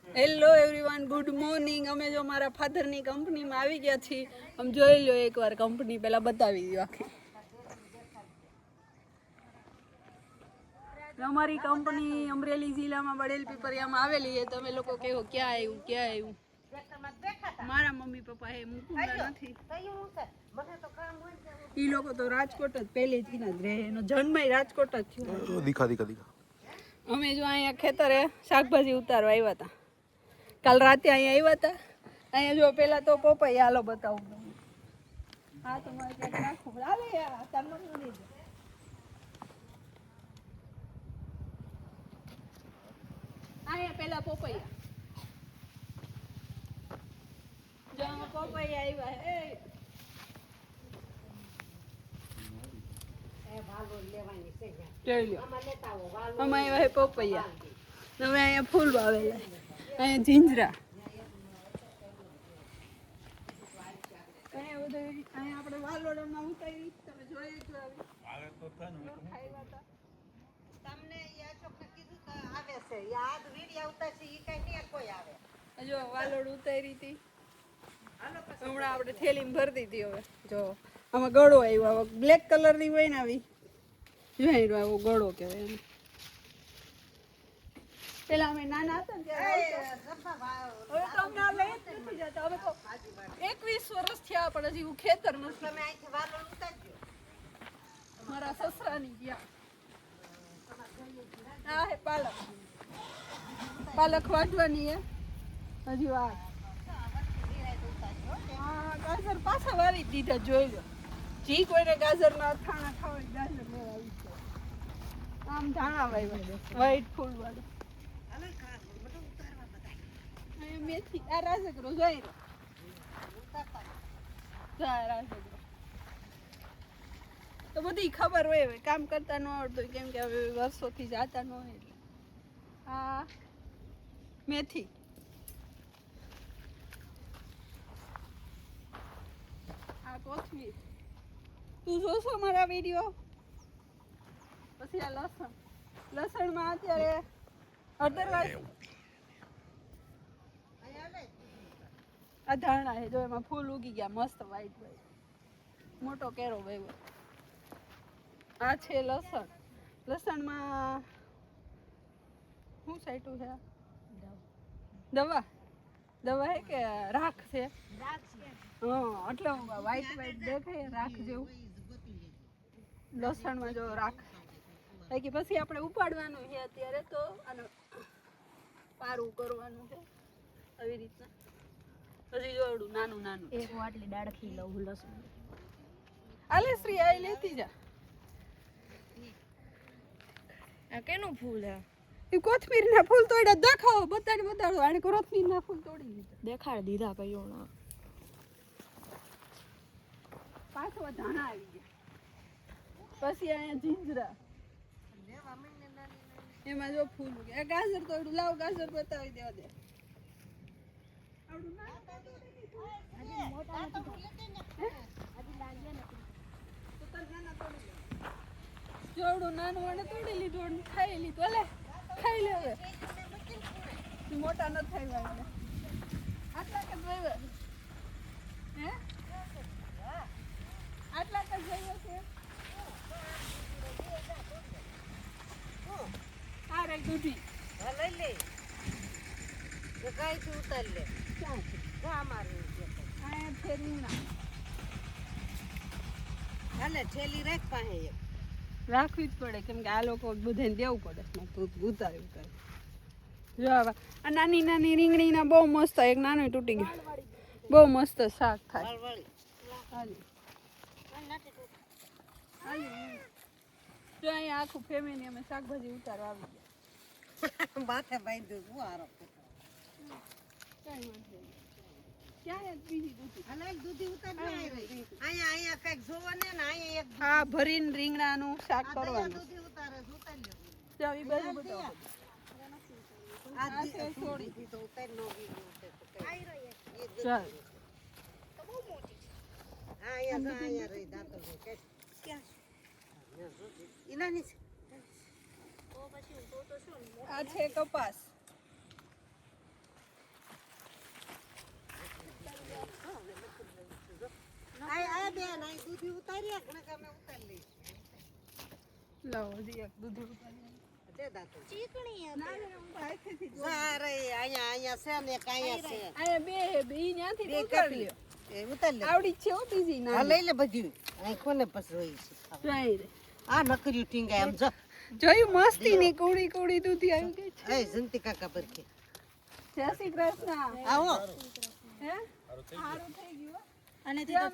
Hello everyone, good morning. અમે જો મારા ફાધરની કંપનીમાં આવી ગયા છીએ. આમ જોઈ લો એકવાર કંપની, પહેલાં બતાવી દો આખી. અમારી કંપની અમરેલી જિલ્લામાં બડેલ પીપરિયામાં આવેલી છે. તમે લોકો કહો ક્યાં આવ્યું ક્યાં આવ્યું? મારા મમ્મી પપ્પા એ મુકુંડા નથી, એ લોકો તો રાજકોટ જ પહેલેથી જ રહે. એનો જન્મ રાજકોટ જ થયો. દીખા દીખા દીખા. અમે જો અહીંયા ખેતરે શાકભાજી ઉતારવા આવ્યા હતા. કાલ રાતે અહીંયા આવ્યા હતા. અહીંયા જો પેલા તો પોપૈયા, હાલો બતાવું તમને. હા તો મારે ક્યાંક નાખું. હાલે યાર તમને નહીં દે. અહીંયા પેલા પોપૈયા જો પોપૈયા આવ્યા. અમે આવ્યા પોપૈયા. તમે અહીંયા ફૂલ વાવેલા, અહીંયા જીંજરા, અહીંયા આપણે વાલોડમાં ઉતારી. તમે જોઈ જ જો વાલોડ ઉતારી હતી. હમણાં આપણે થેલીમાં ભરી દીધી. હવે જો આમાં ગળો આવ્યો, બ્લેક કલર ની હોય ને આવી જોઈ આવો ગળો કહેવાય એને. પેલા અમે નાના હતા ને ત્યારે હવે તો અમને આ લઈ જ નથી જતા. હવે તો 21 વર્ષ થયા પણ હજી હું ખેતર નથી. મારા સસરાની ગયા. આ હે પાલક, પાલક વાટવાની હે હજી વાર. હા ગાજર પાછા વાવી દીધા. જોઈ લો, જી કોઈને ગાજર ના અથાણા ખાવા ગાજર લેવા આવી છે. આમ ધાણા વાવ્યા વ્હાઈટ ફૂલ વાળું. મેથી આ રાજગરો જોઈ લો. રાજગરો તો બધી ખબર હોય. હવે કામ કરતા ન આવડતું કેમ કે હવે વર્ષોથી જાતા ન હોય. એટલે આ મેથી, આ કોથમીર. તું જોશો મારા વિડીયો? પછી આ લસણ, લસણમાં અત્યારે અધરવાઇઝ આ ધાણા છે જો, એમાં ફૂલ ઉગી ગયા મસ્ત વ્હાઈટ વ્હાઈટ. મોટો કેરો વાવ્યો. આ છે લસણ. લસણમાં શું સાઈટું છે? દવા, દવા હે કે રાખ છે? હા, એટલે વ્હાઈટ વ્હાઈટ દેખાય રાખ જેવું. લસણમાં જો રાખ. કે પછી આપણે ઉપાડવાનું છે અત્યારે તો, અને પારું કરવાનું છે આવી રીતના. હજી જોડું નાનું નાનું. એક વાટલી દાળખી લઉં લસણ. આલે શ્રી આ લેતી જા. આ કેનું ફૂલ હે? એ કોથમીરના ફૂલ તોડ્યા. દેખાવો બતાડો. આને કોથમીરના ફૂલ તોડી દીધા. દેખાડ દીધા કયો ના. પાછો ધાણા આવી ગયા. પછી અહીંયા જીંજરા, એમાં જો ફૂલ ઉગ્યા. ગાજર તોડું. લાવ ગાજર બતાવી દેવા દે. જોડું નાનું અને તોડી લીધું અને ખાઈ લીધું. અલે ખાઈ લે. હવે મોટા ન થાય. આટલા કે જોઈએ હે? આટલા કે જોઈએ છે. આ રે દૂધી લઈ લે. ગાયથી ઉતાર લે. ક્યાં છે? અહીંયા છે રીંગણા. હાલે છેલી રાખ પાસે એક. રાખવી જ પડે કેમ કે આ લોકો બધાને દેવું પડે. ઉતારી જો આ નાની નાની રીંગણીના બહુ મસ્ત. એક નાનું તૂટી ગયું. બહુ મસ્ત શાક થાય. જો અહીંયા આખું ફેમિલી અમે શાકભાજી ઉતારવા આવી ગયા. માથે બાંધ્યું શું હારો. ક્યાં બીજી દૂધી? હાલે એક દૂધી ઉતાર ને અહીંયા કઈક જોવો ને અહીંયા એક હા ભરીને રીંગણાનું શાક કરવાનું. દૂધી ઉતારે ઉતાર લે. ચાલ એ બધું બતાવો. આ છોડી તો ઉતાર નો ચાલ તો બહુ મોટી છે. હા અહીંયા રહી દાંતો છે. ક્યાં ઇનાની છે. આ છે કપાસ. રહ્યા ઘણા કામે ઉતારી લઈશું લાવો હજી એક દૂધ ઉતારી છે દાંતલ ચીકણી ના ના હું તો હાથેથી જ અરે અહીંયા છે ને એક અહીંયા છે આયા બે હે બે ન્યાથી બે ઉતારી લ્યો એ ઉતારી લે આવડી જ છે હો બીજી હા ના લઈ લે બધું અહીં કોને પછી હોય છે જોઈ રે આ નકર્યું ટીંગાય આમ જો જોયું મસ્તી ની કુડી કુડી દૂધી આવી ગઈ છે એ જંતી કાકા પરખે જય શ્રી કૃષ્ણ આવો હે સારું થઈ ગયું હો. અને ત્યાં